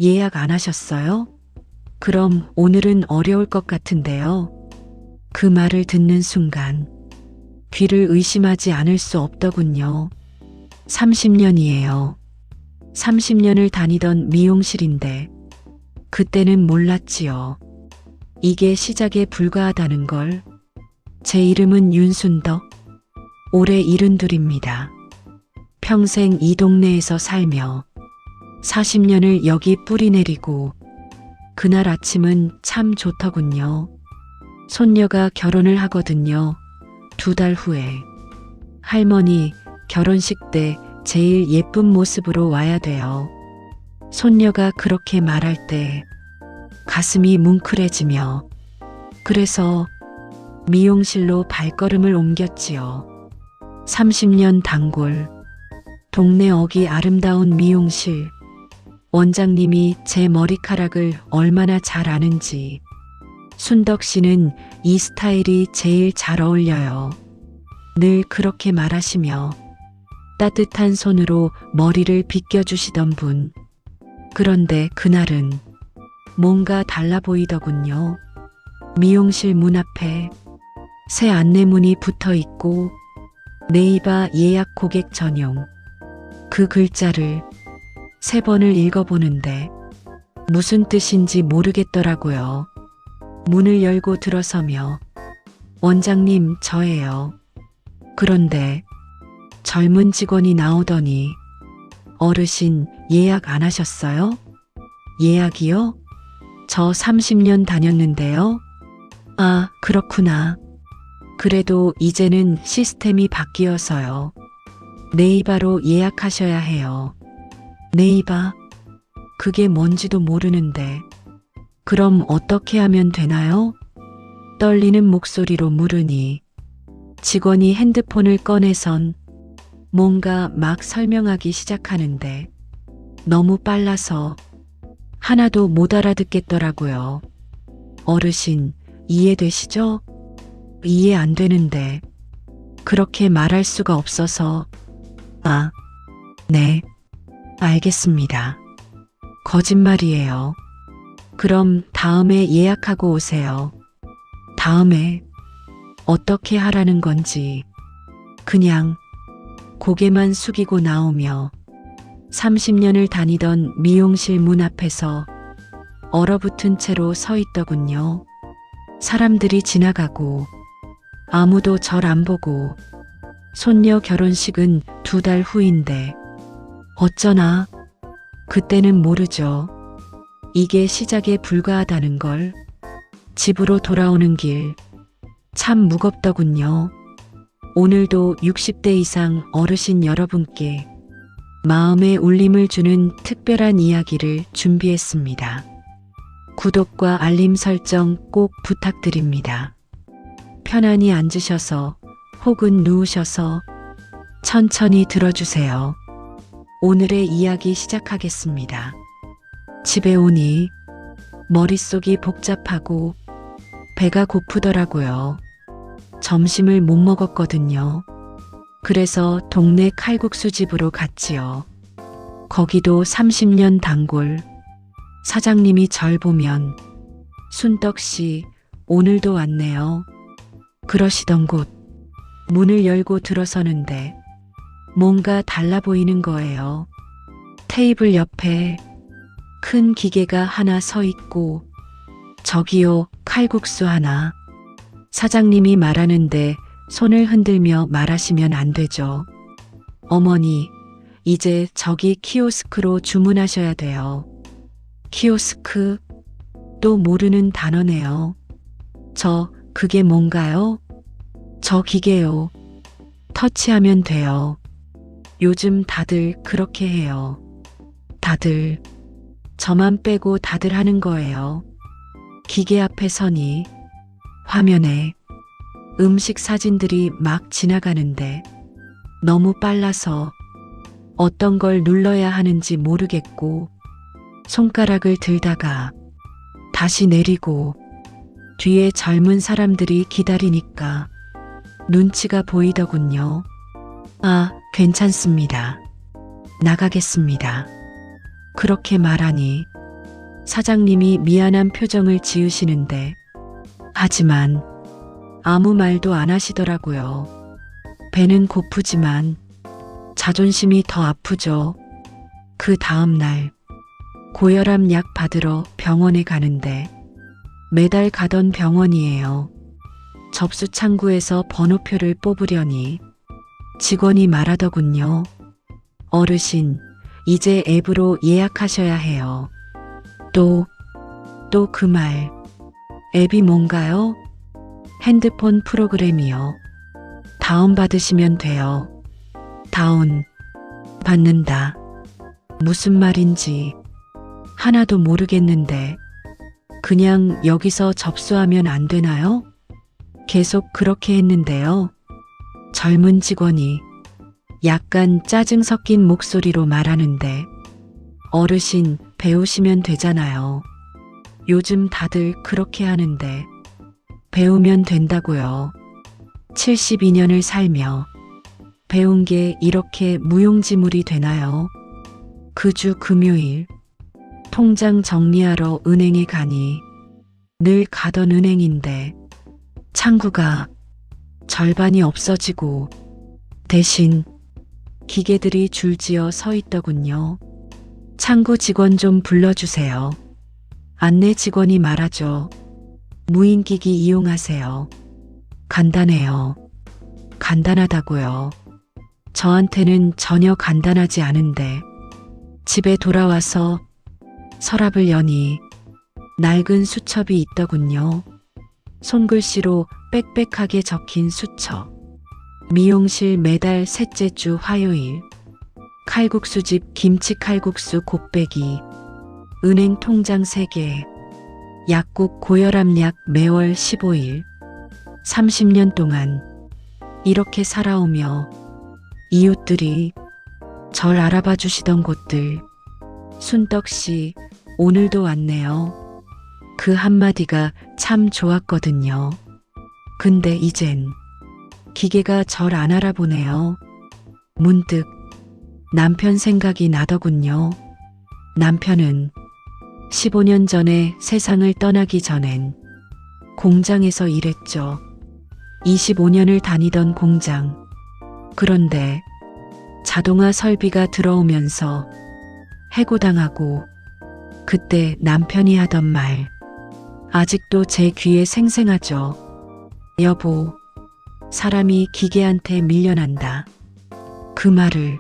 예약 안 하셨어요? 그럼 오늘은 어려울 것 같은데요. 그 말을 듣는 순간 귀를 의심하지 않을 수 없더군요. 30년이에요. 30년을 다니던 미용실인데 그때는 몰랐지요. 이게 시작에 불과하다는 걸. 제 이름은 윤순덕. 올해 72입니다. 평생 이 동네에서 살며 40년을 여기 뿌리 내리고 그날 아침은 참 좋더군요. 손녀가 결혼을 하거든요. 2달 후에. 할머니 결혼식 때 제일 예쁜 모습으로 와야 돼요. 손녀가 그렇게 말할 때 가슴이 뭉클해지며 그래서 미용실로 발걸음을 옮겼지요. 30년 단골, 동네 어기 아름다운 미용실. 원장님이 제 머리카락을 얼마나 잘 아는지 순덕 씨는 이 스타일이 제일 잘 어울려요. 늘 그렇게 말하시며 따뜻한 손으로 머리를 빗겨주시던 분. 그런데 그날은 뭔가 달라 보이더군요. 미용실 문 앞에 새 안내문이 붙어 있고 네이버 예약 고객 전용. 그 글자를 3번을 읽어보는데 무슨 뜻인지 모르겠더라고요. 문을 열고 들어서며 원장님 저예요. 그런데 젊은 직원이 나오더니 어르신 예약 안 하셨어요? 예약이요? 저 30년 다녔는데요. 아, 그렇구나. 그래도 이제는 시스템이 바뀌어서요. 네이버로 예약하셔야 해요. 네이버? 그게 뭔지도 모르는데. 그럼 어떻게 하면 되나요? 떨리는 목소리로 물으니 직원이 핸드폰을 꺼내선 뭔가 막 설명하기 시작하는데 너무 빨라서 하나도 못 알아듣겠더라고요. 어르신, 이해되시죠? 이해 안 되는데. 그렇게 말할 수가 없어서. 아, 네. 알겠습니다. 거짓말이에요. 그럼 다음에 예약하고 오세요. 다음에 어떻게 하라는 건지. 그냥 고개만 숙이고 나오며 30년을 다니던 미용실 문 앞에서 얼어붙은 채로 서 있더군요. 사람들이 지나가고 아무도 절 안 보고 손녀 결혼식은 2달 후인데 어쩌나 그때는 모르죠. 이게 시작에 불과하다는 걸. 집으로 돌아오는 길 참 무겁더군요. 오늘도 60대 이상 어르신 여러분께 마음에 울림을 주는 특별한 이야기를 준비했습니다. 구독과 알림 설정 꼭 부탁드립니다. 편안히 앉으셔서 혹은 누우셔서 천천히 들어주세요. 오늘의 이야기 시작하겠습니다. 집에 오니 머릿속이 복잡하고 배가 고프더라고요. 점심을 못 먹었거든요. 그래서 동네 칼국수 집으로 갔지요. 거기도 30년 단골. 사장님이 절 보면 순덕 씨 오늘도 왔네요. 그러시던 곳. 문을 열고 들어서는데 뭔가 달라 보이는 거예요. 테이블 옆에 큰 기계가 하나 서 있고 저기요 칼국수 하나. 사장님이 말하는데 손을 흔들며 말하시면 안 되죠. 어머니, 이제 저기 키오스크로 주문하셔야 돼요. 키오스크? 또 모르는 단어네요. 그게 뭔가요? 저 기계요. 터치하면 돼요. 요즘 다들 그렇게 해요. 다들. 저만 빼고 다들 하는 거예요. 기계 앞에 서니 화면에 음식 사진들이 막 지나가는데 너무 빨라서 어떤 걸 눌러야 하는지 모르겠고 손가락을 들다가 다시 내리고 뒤에 젊은 사람들이 기다리니까 눈치가 보이더군요. 아, 괜찮습니다. 나가겠습니다. 그렇게 말하니 사장님이 미안한 표정을 지으시는데 하지만 아무 말도 안 하시더라고요. 배는 고프지만 자존심이 더 아프죠. 그 다음 날 고혈압 약 받으러 병원에 가는데 매달 가던 병원이에요. 접수 창구에서 번호표를 뽑으려니 직원이 말하더군요. 어르신, 이제 앱으로 예약하셔야 해요. 또 그 말. 앱이 뭔가요? 핸드폰 프로그램이요. 다운받으시면 돼요. 다운 받는다. 무슨 말인지 하나도 모르겠는데 그냥 여기서 접수하면 안 되나요? 계속 그렇게 했는데요. 젊은 직원이 약간 짜증 섞인 목소리로 말하는데 어르신 배우시면 되잖아요. 요즘 다들 그렇게 하는데 배우면 된다고요. 72년을 살며 배운 게 이렇게 무용지물이 되나요? 그 주 금요일 통장 정리하러 은행에 가니 늘 가던 은행인데 창구가 절반이 없어지고 대신 기계들이 줄지어 서 있더군요. 창구 직원 좀 불러주세요. 안내 직원이 말하죠. 무인기기 이용하세요. 간단해요. 간단하다고요. 저한테는 전혀 간단하지 않은데 집에 돌아와서 서랍을 여니 낡은 수첩이 있더군요. 손글씨로 빽빽하게 적힌 수첩. 미용실 매달 셋째 주 화요일. 칼국수집 김치 칼국수 곱빼기. 은행 통장 3개. 약국 고혈압 약 매월 15일. 30년 동안 이렇게 살아오며 이웃들이 절 알아봐 주시던 곳들. 순떡씨 오늘도 왔네요. 그 한마디가 참 좋았거든요. 근데 이젠 기계가 절 안 알아보네요. 문득 남편 생각이 나더군요. 남편은 15년 전에 세상을 떠나기 전엔 공장에서 일했죠. 25년을 다니던 공장. 그런데 자동화 설비가 들어오면서 해고당하고 그때 남편이 하던 말. 아직도 제 귀에 생생하죠. 여보, 사람이 기계한테 밀려난다. 그 말을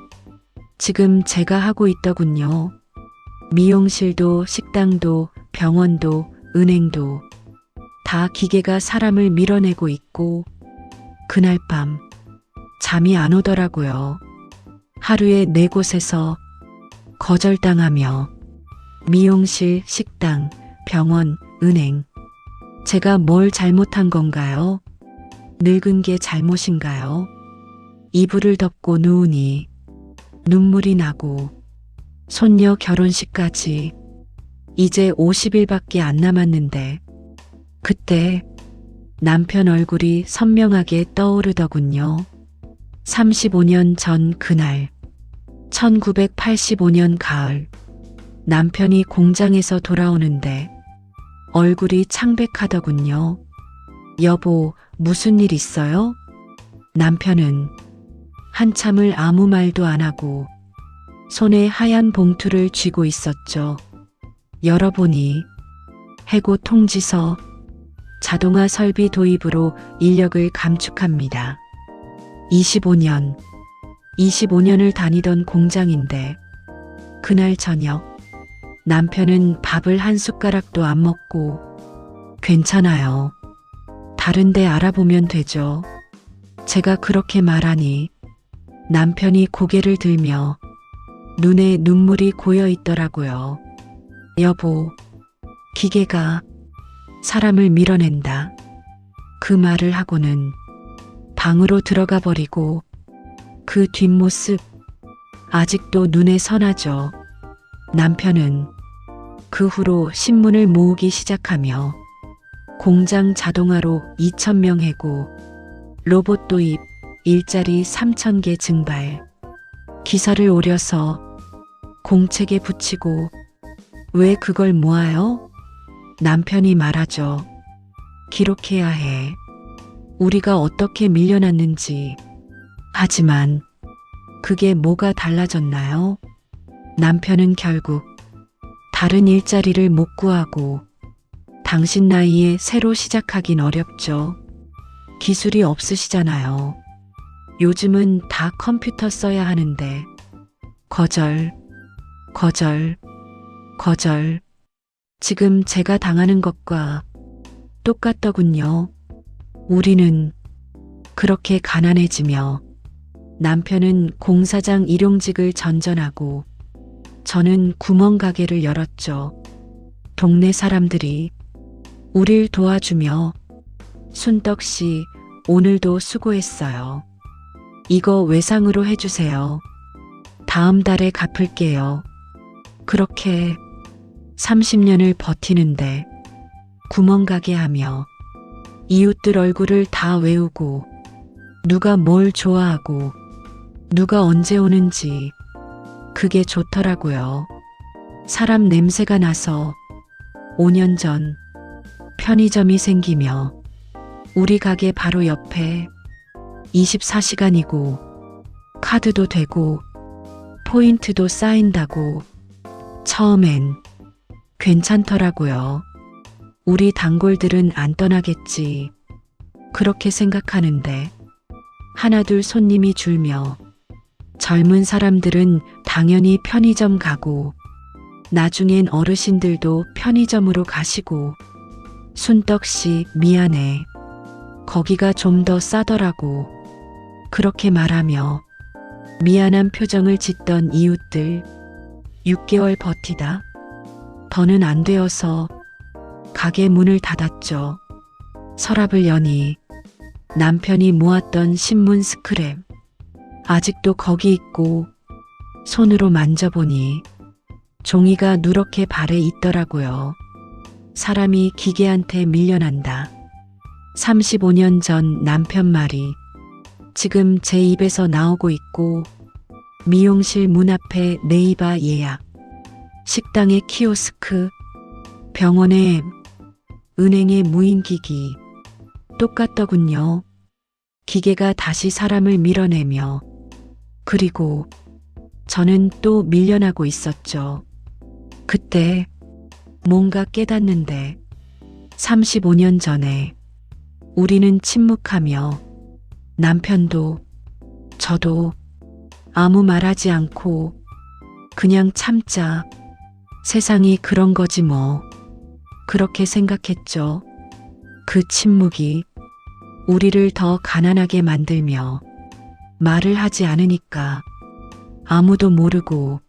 지금 제가 하고 있더군요. 미용실도 식당도 병원도 은행도 다 기계가 사람을 밀어내고 있고 그날 밤 잠이 안 오더라고요. 하루에 4곳에서 거절당하며 미용실, 식당, 병원, 은행. 제가 뭘 잘못한 건가요? 늙은 게 잘못인가요? 이불을 덮고 누우니 눈물이 나고 손녀 결혼식까지 이제 50일밖에 안 남았는데 그때 남편 얼굴이 선명하게 떠오르더군요. 35년 전 그날 1985년 가을 남편이 공장에서 돌아오는데 얼굴이 창백하더군요. 여보, 무슨 일 있어요? 남편은 한참을 아무 말도 안 하고 손에 하얀 봉투를 쥐고 있었죠. 열어보니 해고 통지서. 자동화 설비 도입으로 인력을 감축합니다. 25년을 다니던 공장인데 그날 저녁 남편은 밥을 한 숟가락도 안 먹고 괜찮아요. 다른 데 알아보면 되죠. 제가 그렇게 말하니 남편이 고개를 들며 눈에 눈물이 고여 있더라고요. 여보, 기계가 사람을 밀어낸다. 그 말을 하고는 방으로 들어가 버리고 그 뒷모습 아직도 눈에 선하죠. 남편은 그 후로 신문을 모으기 시작하며 공장 자동화로 2,000명 해고, 로봇 도입, 일자리 3,000개 증발, 기사를 오려서 공책에 붙이고 왜 그걸 모아요? 남편이 말하죠. 기록해야 해. 우리가 어떻게 밀려났는지. 하지만 그게 뭐가 달라졌나요? 남편은 결국 다른 일자리를 못 구하고 당신 나이에 새로 시작하긴 어렵죠. 기술이 없으시잖아요. 요즘은 다 컴퓨터 써야 하는데. 거절, 거절, 거절. 지금 제가 당하는 것과 똑같더군요. 우리는 그렇게 가난해지며 남편은 공사장 일용직을 전전하고 저는 구멍가게를 열었죠. 동네 사람들이 우릴 도와주며 순떡 씨 오늘도 수고했어요. 이거 외상으로 해주세요. 다음 달에 갚을게요. 그렇게 30년을 버티는데 구멍가게 하며 이웃들 얼굴을 다 외우고 누가 뭘 좋아하고 누가 언제 오는지 그게 좋더라고요. 사람 냄새가 나서 5년 전 편의점이 생기며 우리 가게 바로 옆에 24시간이고 카드도 되고 포인트도 쌓인다고 처음엔 괜찮더라고요. 우리 단골들은 안 떠나겠지. 그렇게 생각하는데 하나둘 손님이 줄며 젊은 사람들은 당연히 편의점 가고 나중엔 어르신들도 편의점으로 가시고 순떡 씨 미안해. 거기가 좀 더 싸더라고. 그렇게 말하며 미안한 표정을 짓던 이웃들. 6개월 버티다 더는 안 되어서 가게 문을 닫았죠. 서랍을 여니 남편이 모았던 신문 스크랩 아직도 거기 있고 손으로 만져보니 종이가 누렇게 발에 있더라고요. 사람이 기계한테 밀려난다. 35년 전 남편 말이 지금 제 입에서 나오고 있고 미용실 문 앞에 네이버 예약, 식당의 키오스크, 병원의 은행의 무인기기 똑같더군요. 기계가 다시 사람을 밀어내며 그리고 저는 또 밀려나고 있었죠. 그때 뭔가 깨닫는데 35년 전에 우리는 침묵하며 남편도 저도 아무 말하지 않고 그냥 참자. 세상이 그런 거지 뭐. 그렇게 생각했죠. 그 침묵이 우리를 더 가난하게 만들며 말을 하지 않으니까 아무도 모르고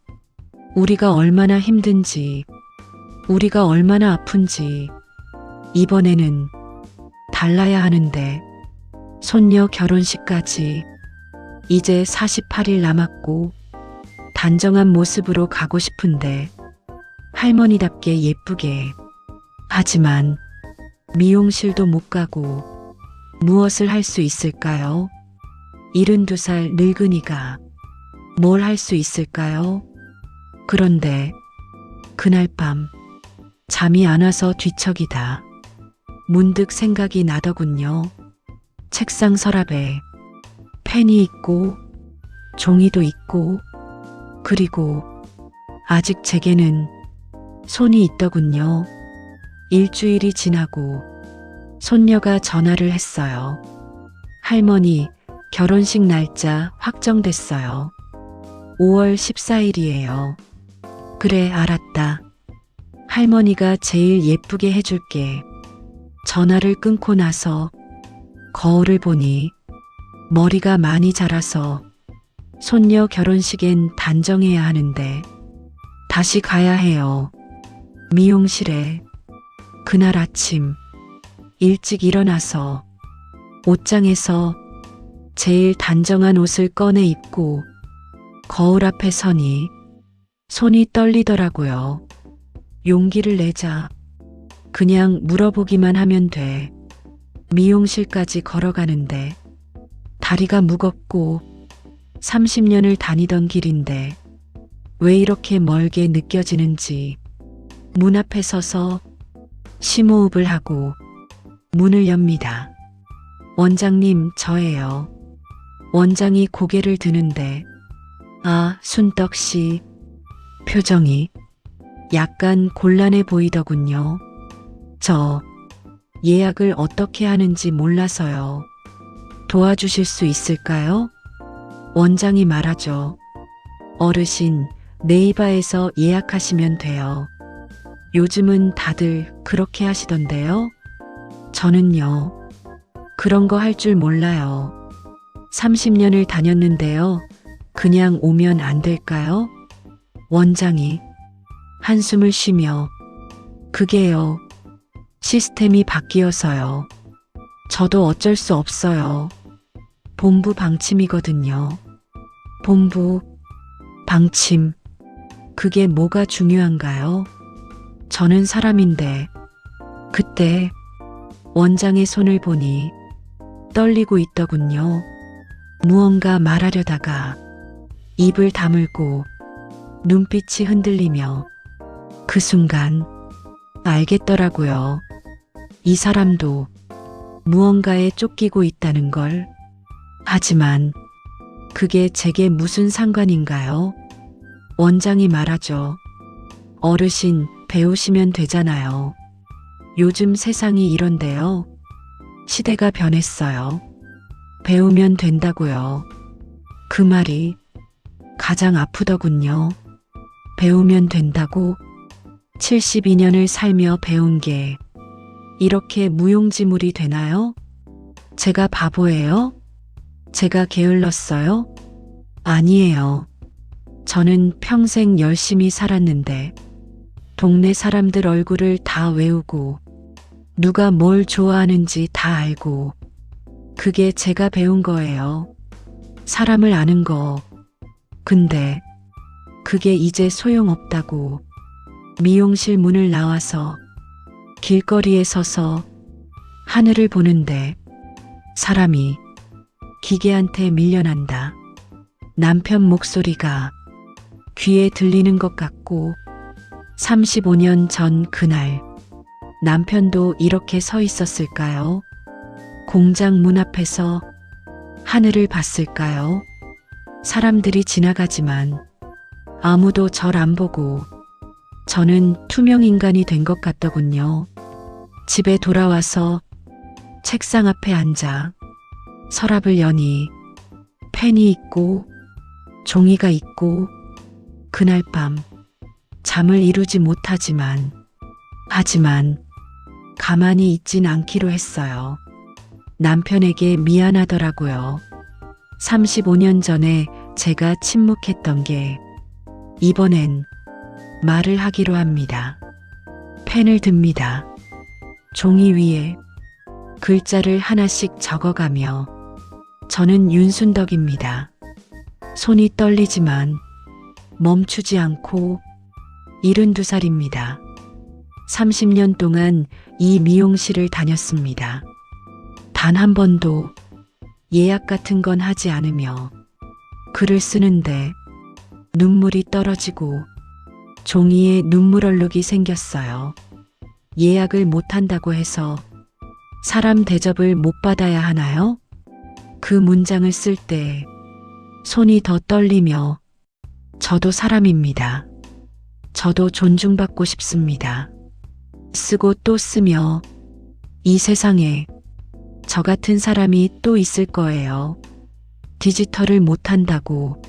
우리가 얼마나 힘든지 우리가 얼마나 아픈지 이번에는 달라야 하는데 손녀 결혼식까지 이제 48일 남았고 단정한 모습으로 가고 싶은데 할머니답게 예쁘게. 하지만 미용실도 못 가고 무엇을 할 수 있을까요? 72살 늙은이가 뭘 할 수 있을까요? 그런데 그날 밤 잠이 안 와서 뒤척이다 문득 생각이 나더군요. 책상 서랍에 펜이 있고 종이도 있고 그리고 아직 제게는 손이 있더군요. 일주일이 지나고 손녀가 전화를 했어요. 할머니 결혼식 날짜 확정됐어요. 5월 14일이에요. 그래 알았다. 할머니가 제일 예쁘게 해줄게. 전화를 끊고 나서 거울을 보니 머리가 많이 자라서 손녀 결혼식엔 단정해야 하는데 다시 가야 해요. 미용실에. 그날 아침 일찍 일어나서 옷장에서 제일 단정한 옷을 꺼내 입고 거울 앞에 서니 손이 떨리더라고요. 용기를 내자. 그냥 물어보기만 하면 돼. 미용실까지 걸어가는데 다리가 무겁고 30년을 다니던 길인데 왜 이렇게 멀게 느껴지는지 문 앞에 서서 심호흡을 하고 문을 엽니다. 원장님, 저예요. 원장이 고개를 드는데, 아, 순떡 씨. 표정이 약간 곤란해 보이더군요. 저 예약을 어떻게 하는지 몰라서요. 도와주실 수 있을까요? 원장이 말하죠. 어르신, 네이버에서 예약하시면 돼요. 요즘은 다들 그렇게 하시던데요. 저는요, 그런 거 할 줄 몰라요. 30년을 다녔는데요. 그냥 오면 안 될까요? 원장이 한숨을 쉬며, 그게요, 시스템이 바뀌어서요. 저도 어쩔 수 없어요. 본부 방침이거든요. 본부 방침. 그게 뭐가 중요한가요? 저는 사람인데. 그때 원장의 손을 보니 떨리고 있더군요. 무언가 말하려다가 입을 다물고 눈빛이 흔들리며 그 순간 알겠더라고요. 이 사람도 무언가에 쫓기고 있다는 걸. 하지만 그게 제게 무슨 상관인가요? 원장이 말하죠. 어르신, 배우시면 되잖아요. 요즘 세상이 이런데요. 시대가 변했어요. 배우면 된다고요. 그 말이 가장 아프더군요. 배우면 된다고? 72년을 살며 배운 게 이렇게 무용지물이 되나요? 제가 바보예요? 제가 게을렀어요? 아니에요. 저는 평생 열심히 살았는데 동네 사람들 얼굴을 다 외우고 누가 뭘 좋아하는지 다 알고 그게 제가 배운 거예요. 사람을 아는 거. 근데 그게 이제 소용없다고. 미용실 문을 나와서 길거리에 서서 하늘을 보는데 사람이 기계한테 밀려난다. 남편 목소리가 귀에 들리는 것 같고 35년 전 그날 남편도 이렇게 서 있었을까요? 공장 문 앞에서 하늘을 봤을까요? 사람들이 지나가지만 아무도 절 안 보고 저는 투명 인간이 된 것 같더군요. 집에 돌아와서 책상 앞에 앉아 서랍을 여니 펜이 있고 종이가 있고 그날 밤 잠을 이루지 못하지만 하지만 가만히 있진 않기로 했어요. 남편에게 미안하더라고요. 35년 전에 제가 침묵했던 게 이번엔 말을 하기로 합니다. 펜을 듭니다. 종이 위에 글자를 하나씩 적어가며 저는 윤순덕입니다. 손이 떨리지만 멈추지 않고 72살입니다. 30년 동안 이 미용실을 다녔습니다. 단 한 번도 예약 같은 건 하지 않으며 글을 쓰는데 눈물이 떨어지고 종이에 눈물 얼룩이 생겼어요. 예약을 못한다고 해서 사람 대접을 못 받아야 하나요? 그 문장을 쓸 때 손이 더 떨리며 저도 사람입니다. 저도 존중받고 싶습니다. 쓰고 또 쓰며 이 세상에 저 같은 사람이 또 있을 거예요. 디지털을 못한다고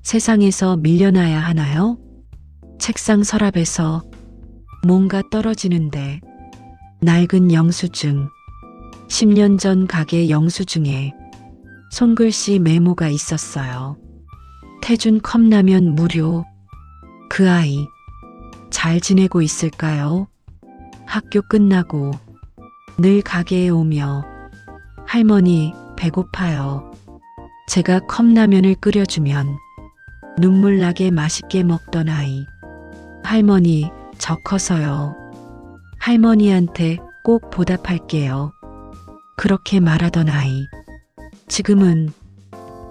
세상에서 밀려나야 하나요? 책상 서랍에서 뭔가 떨어지는데 낡은 영수증, 10년 전 가게 영수증에 손글씨 메모가 있었어요. 태준 컵라면 무료. 그 아이 잘 지내고 있을까요? 학교 끝나고 늘 가게에 오며 할머니 배고파요. 제가 컵라면을 끓여주면 눈물 나게 맛있게 먹던 아이. 할머니 저 커서요. 할머니한테 꼭 보답할게요. 그렇게 말하던 아이. 지금은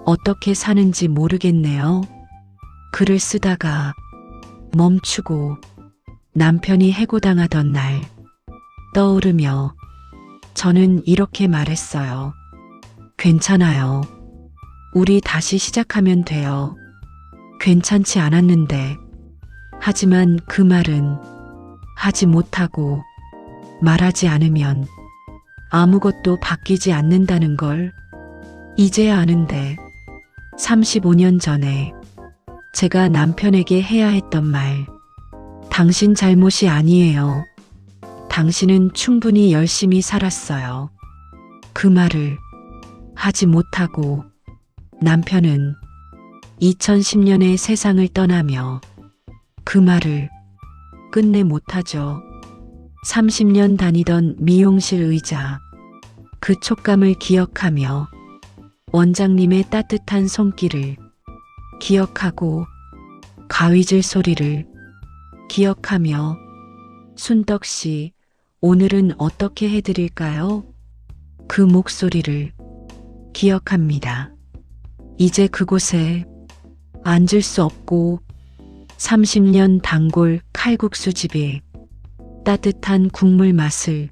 어떻게 사는지 모르겠네요. 글을 쓰다가 멈추고 남편이 해고당하던 날 떠오르며 저는 이렇게 말했어요. 괜찮아요. 우리 다시 시작하면 돼요. 괜찮지 않았는데. 하지만 그 말은 하지 못하고 말하지 않으면 아무것도 바뀌지 않는다는 걸 이제야 아는데 35년 전에 제가 남편에게 해야 했던 말. 당신 잘못이 아니에요. 당신은 충분히 열심히 살았어요. 그 말을 하지 못하고 남편은 2010년에 세상을 떠나며 그 말을 끝내 못하죠. 30년 다니던 미용실 의자, 그 촉감을 기억하며 원장님의 따뜻한 손길을 기억하고 가위질 소리를 기억하며 순덕 씨, 오늘은 어떻게 해드릴까요? 그 목소리를 기억합니다. 이제 그곳에 앉을 수 없고 30년 단골 칼국수 집에 따뜻한 국물 맛을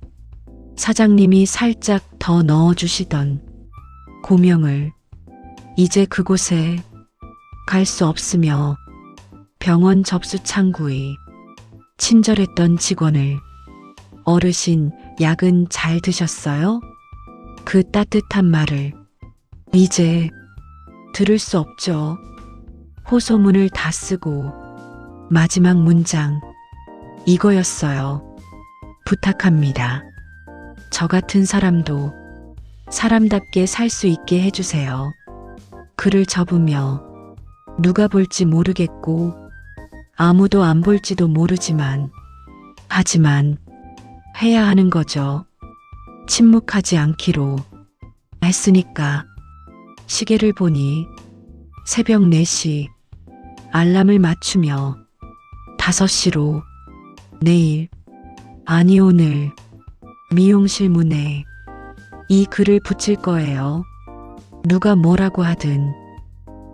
사장님이 살짝 더 넣어주시던 고명을 이제 그곳에 갈 수 없으며 병원 접수 창구의 친절했던 직원을 어르신, 약은 잘 드셨어요? 그 따뜻한 말을 이제 들을 수 없죠. 호소문을 다 쓰고 마지막 문장 이거였어요. 부탁합니다. 저 같은 사람도 사람답게 살 수 있게 해주세요. 글을 접으며 누가 볼지 모르겠고 아무도 안 볼지도 모르지만 하지만 해야 하는 거죠. 침묵하지 않기로 했으니까. 시계를 보니 새벽 4시. 알람을 맞추며 5시로 내일, 아니 오늘 미용실 문에 이 글을 붙일 거예요. 누가 뭐라고 하든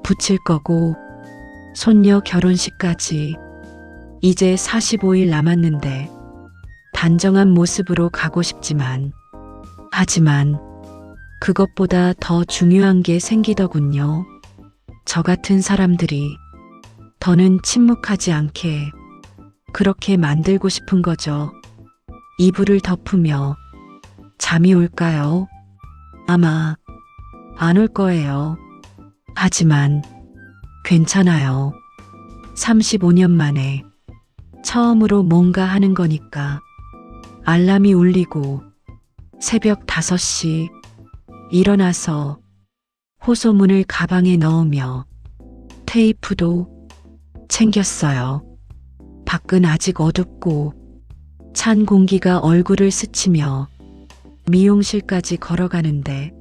붙일 거고 손녀 결혼식까지 이제 45일 남았는데 단정한 모습으로 가고 싶지만 하지만 그것보다 더 중요한 게 생기더군요. 저 같은 사람들이 더는 침묵하지 않게 그렇게 만들고 싶은 거죠. 이불을 덮으며 잠이 올까요? 아마 안 올 거예요. 하지만 괜찮아요. 35년 만에 처음으로 뭔가 하는 거니까. 알람이 울리고 새벽 5시 일어나서 호소문을 가방에 넣으며 테이프도 챙겼어요. 밖은 아직 어둡고 찬 공기가 얼굴을 스치며 미용실까지 걸어가는데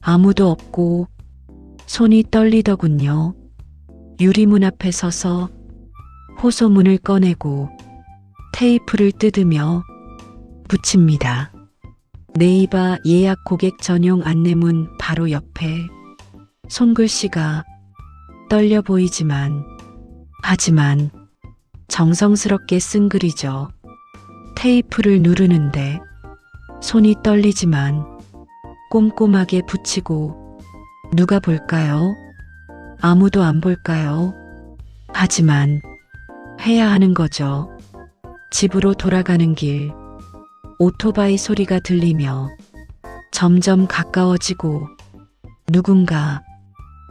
아무도 없고 손이 떨리더군요. 유리문 앞에 서서 호소문을 꺼내고 테이프를 뜯으며 붙입니다. 네이버 예약 고객 전용 안내문 바로 옆에 손글씨가 떨려 보이지만 하지만 정성스럽게 쓴 글이죠. 테이프를 누르는데 손이 떨리지만 꼼꼼하게 붙이고 누가 볼까요? 아무도 안 볼까요? 하지만 해야 하는 거죠. 집으로 돌아가는 길 오토바이 소리가 들리며 점점 가까워지고 누군가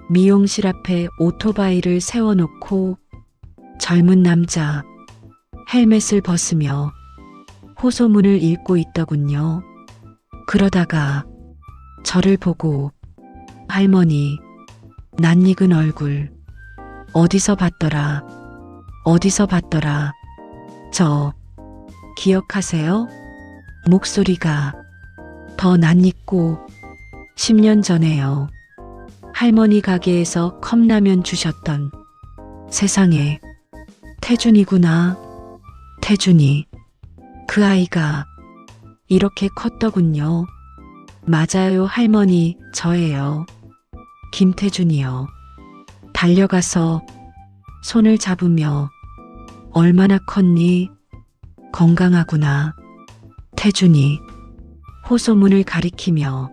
미용실 앞에 오토바이를 세워놓고 젊은 남자 헬멧을 벗으며 호소문을 읽고 있더군요. 그러다가 저를 보고 할머니, 낯익은 얼굴, 어디서 봤더라, 어디서 봤더라, 저 기억하세요? 목소리가 더 낯익고 10년 전에요. 할머니 가게에서 컵라면 주셨던 세상에 태준이구나. 태준이. 그 아이가 이렇게 컸더군요. 맞아요 할머니, 저예요. 김태준이요. 달려가서 손을 잡으며 얼마나 컸니? 건강하구나. 태준이 호소문을 가리키며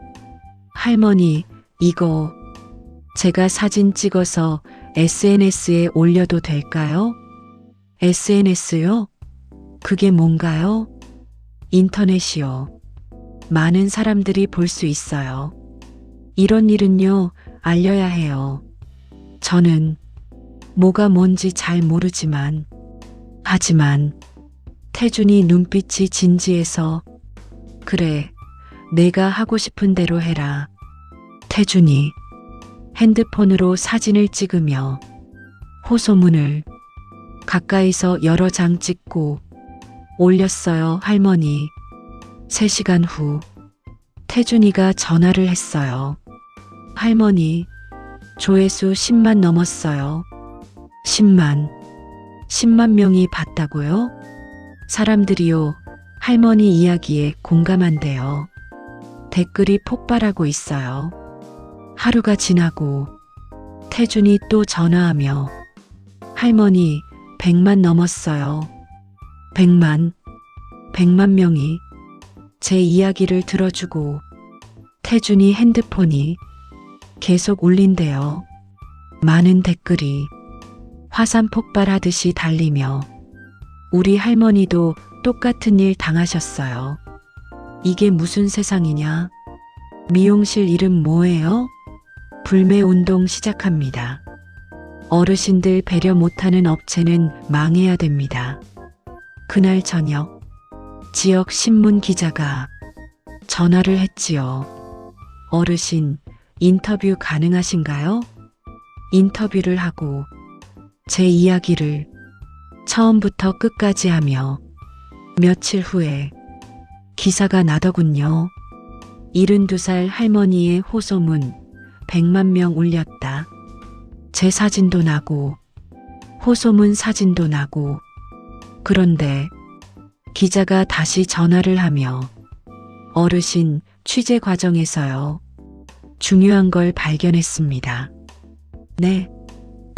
할머니, 이거 제가 사진 찍어서 SNS에 올려도 될까요? SNS요? 그게 뭔가요? 인터넷이요. 많은 사람들이 볼 수 있어요. 이런 일은요, 알려야 해요. 저는 뭐가 뭔지 잘 모르지만, 하지만 태준이 눈빛이 진지해서 그래, 내가 하고 싶은 대로 해라. 태준이 핸드폰으로 사진을 찍으며 호소문을 가까이서 여러 장 찍고 올렸어요. 할머니. 3시간 후 태준이가 전화를 했어요. 할머니, 조회수 10만 넘었어요. 10만 명이 봤다고요? 사람들이요, 할머니 이야기에 공감한대요. 댓글이 폭발하고 있어요. 하루가 지나고 태준이 또 전화하며 할머니 100만 넘었어요. 100만 명이 제 이야기를 들어주고 태준이 핸드폰이 계속 울린대요. 많은 댓글이 화산 폭발하듯이 달리며 우리 할머니도 똑같은 일 당하셨어요. 이게 무슨 세상이냐? 미용실 이름 뭐예요? 불매운동 시작합니다. 어르신들 배려 못하는 업체는 망해야 됩니다. 그날 저녁 지역 신문 기자가 전화를 했지요. 어르신, 인터뷰 가능하신가요? 인터뷰를 하고 제 이야기를 처음부터 끝까지 하며 며칠 후에 기사가 나더군요. 72살 할머니의 호소문 100만 명 울렸다. 제 사진도 나고 호소문 사진도 나고. 그런데 기자가 다시 전화를 하며 어르신, 취재 과정에서요, 중요한 걸 발견했습니다. 네,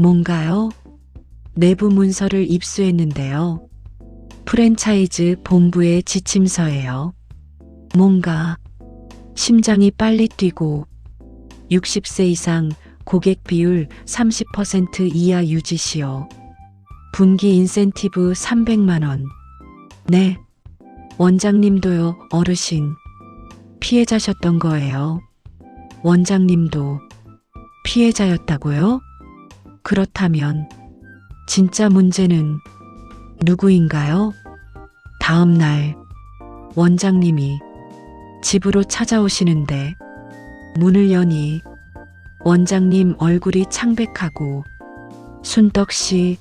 뭔가요? 내부 문서를 입수했는데요. 프랜차이즈 본부의 지침서예요. 뭔가 심장이 빨리 뛰고 60세 이상 고객 비율 30% 이하 유지시오. 분기 인센티브 300만 원. 네, 원장님도요. 어르신, 피해자셨던 거예요. 원장님도 피해자였다고요? 그렇다면 진짜 문제는 누구인가요? 다음 날 원장님이 집으로 찾아오시는데 문을 여니 원장님 얼굴이 창백하고 순떡 씨,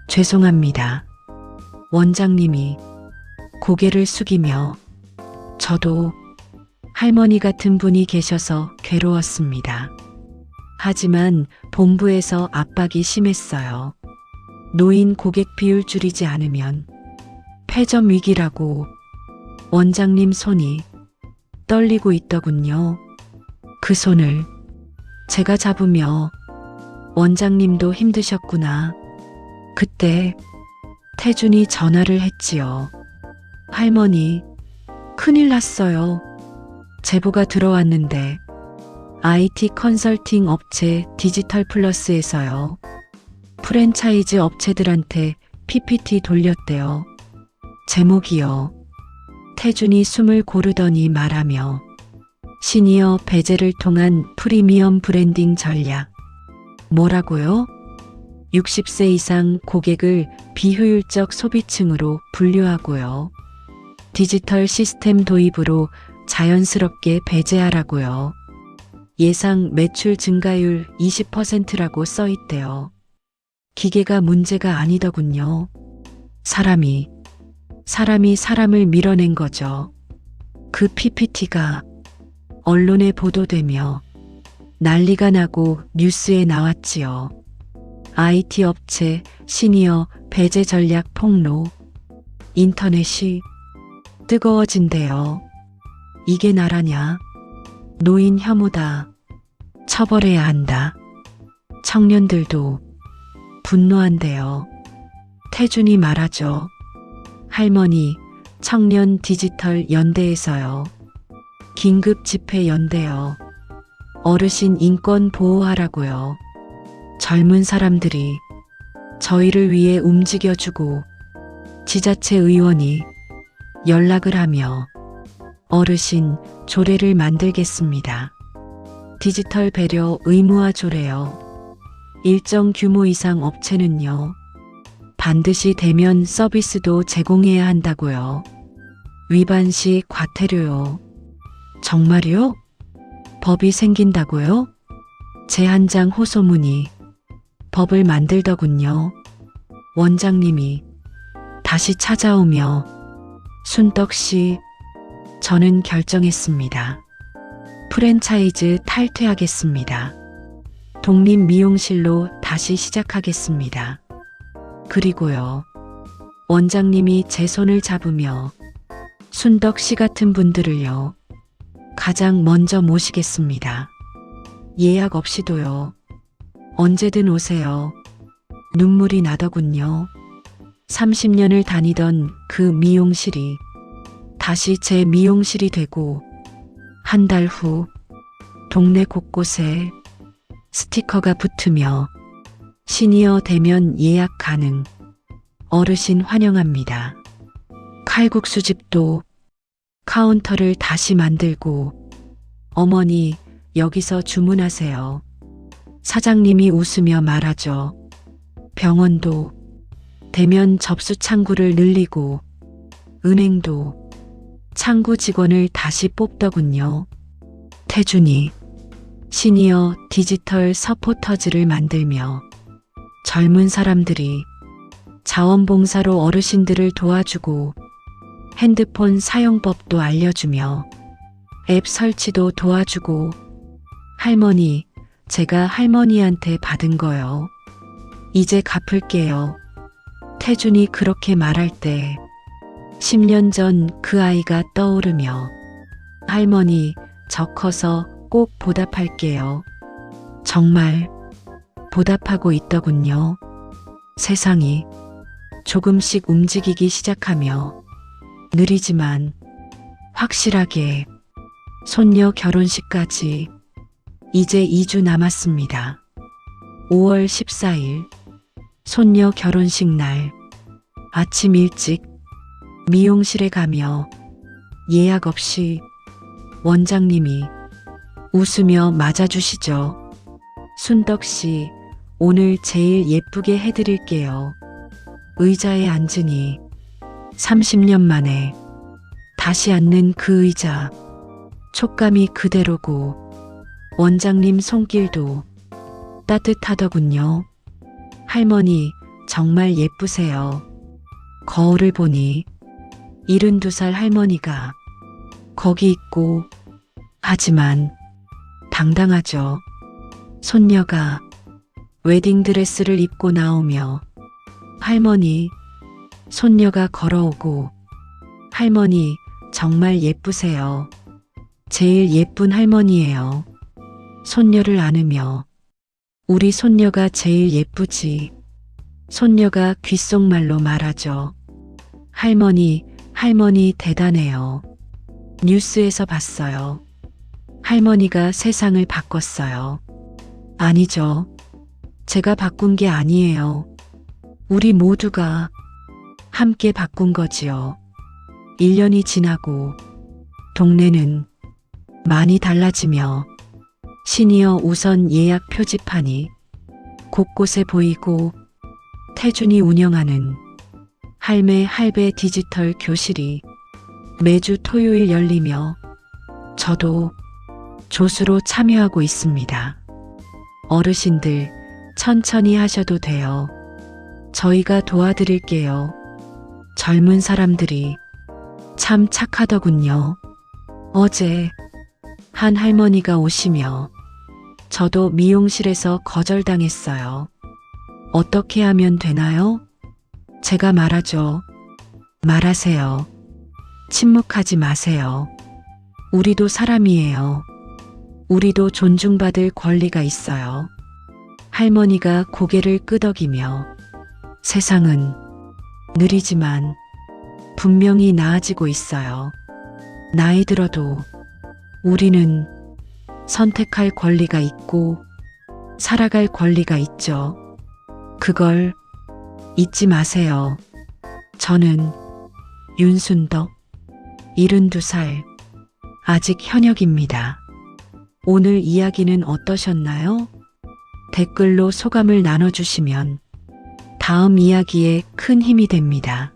죄송합니다. 원장님이 고개를 숙이며 저도 할머니 같은 분이 계셔서 괴로웠습니다. 하지만 본부에서 압박이 심했어요. 노인 고객 비율 줄이지 않으면 폐점 위기라고. 원장님 손이 떨리고 있더군요. 그 손을 제가 잡으며 원장님도 힘드셨구나. 그때 태준이 전화를 했지요. 할머니, 큰일 났어요. 제보가 들어왔는데 IT 컨설팅 업체 디지털 플러스에서요. 프랜차이즈 업체들한테 PPT 돌렸대요. 제목이요. 태준이 숨을 고르더니 말하며 시니어 배제를 통한 프리미엄 브랜딩 전략. 뭐라고요? 60세 이상 고객을 비효율적 소비층으로 분류하고요. 디지털 시스템 도입으로 자연스럽게 배제하라고요. 예상 매출 증가율 20%라고 써있대요. 기계가 문제가 아니더군요. 사람이 사람을 밀어낸 거죠. 그 PPT가 언론에 보도되며 난리가 나고 뉴스에 나왔지요. IT 업체 시니어 배제 전략 폭로. 인터넷이 뜨거워진대요. 이게 나라냐? 노인 혐오다. 처벌해야 한다. 청년들도 분노한대요. 태준이 말하죠. 할머니, 청년 디지털 연대에서요. 긴급 집회 연대요. 어르신 인권 보호하라고요. 젊은 사람들이 저희를 위해 움직여주고 지자체 의원이 연락을 하며 어르신 조례를 만들겠습니다. 디지털 배려 의무화 조례요. 일정 규모 이상 업체는요. 반드시 대면 서비스도 제공해야 한다고요. 위반 시 과태료요. 정말요? 법이 생긴다고요? 제 한 장 호소문이 법을 만들더군요. 원장님이 다시 찾아오며 순덕 씨, 저는 결정했습니다. 프랜차이즈 탈퇴하겠습니다. 독립 미용실로 다시 시작하겠습니다. 그리고요. 원장님이 제 손을 잡으며 순덕 씨 같은 분들을요. 가장 먼저 모시겠습니다. 예약 없이도요. 언제든 오세요. 눈물이 나더군요. 30년을 다니던 그 미용실이 다시 제 미용실이 되고 한 달 후 동네 곳곳에 스티커가 붙으며 시니어 대면 예약 가능. 어르신 환영합니다. 칼국수집도 카운터를 다시 만들고 어머니 여기서 주문하세요. 사장님이 웃으며 말하죠. 병원도 대면 접수 창구를 늘리고 은행도 창구 직원을 다시 뽑더군요. 태준이 시니어 디지털 서포터즈를 만들며 젊은 사람들이 자원봉사로 어르신들을 도와주고 핸드폰 사용법도 알려주며 앱 설치도 도와주고 할머니, 제가 할머니한테 받은 거요. 이제 갚을게요. 태준이 그렇게 말할 때 10년 전 그 아이가 떠오르며 할머니, 저 커서 꼭 보답할게요. 정말 보답하고 있더군요. 세상이 조금씩 움직이기 시작하며 느리지만 확실하게 손녀 결혼식까지 이제 2주 남았습니다. 5월 14일 손녀 결혼식 날 아침 일찍 미용실에 가며 예약 없이 원장님이 웃으며 맞아주시죠. 순덕 씨, 오늘 제일 예쁘게 해드릴게요. 의자에 앉으니 30년 만에 다시 앉는 그 의자, 촉감이 그대로고 원장님 손길도 따뜻하더군요. 할머니, 정말 예쁘세요. 거울을 보니 72살 할머니가 거기 있고, 하지만 당당하죠. 손녀가 웨딩드레스를 입고 나오며 할머니, 손녀가 걸어오고 할머니 정말 예쁘세요. 제일 예쁜 할머니예요. 손녀를 안으며 우리 손녀가 제일 예쁘지. 손녀가 귓속말로 말하죠. 할머니, 할머니 대단해요. 뉴스에서 봤어요. 할머니가 세상을 바꿨어요. 아니죠. 제가 바꾼 게 아니에요. 우리 모두가 함께 바꾼 거지요. 1년이 지나고 동네는 많이 달라지며 시니어 우선 예약 표지판이 곳곳에 보이고 태준이 운영하는 할매 할배 디지털 교실이 매주 토요일 열리며 저도 조수로 참여하고 있습니다. 어르신들 천천히 하셔도 돼요. 저희가 도와드릴게요. 젊은 사람들이 참 착하더군요. 어제 한 할머니가 오시며 저도 미용실에서 거절당했어요. 어떻게 하면 되나요? 제가 말하죠. 말하세요. 침묵하지 마세요. 우리도 사람이에요. 우리도 존중받을 권리가 있어요. 할머니가 고개를 끄덕이며 세상은 느리지만 분명히 나아지고 있어요. 나이 들어도 우리는 선택할 권리가 있고 살아갈 권리가 있죠. 그걸 잊지 마세요. 저는 윤순덕, 72살, 아직 현역입니다. 오늘 이야기는 어떠셨나요? 댓글로 소감을 나눠주시면 다음 이야기에 큰 힘이 됩니다.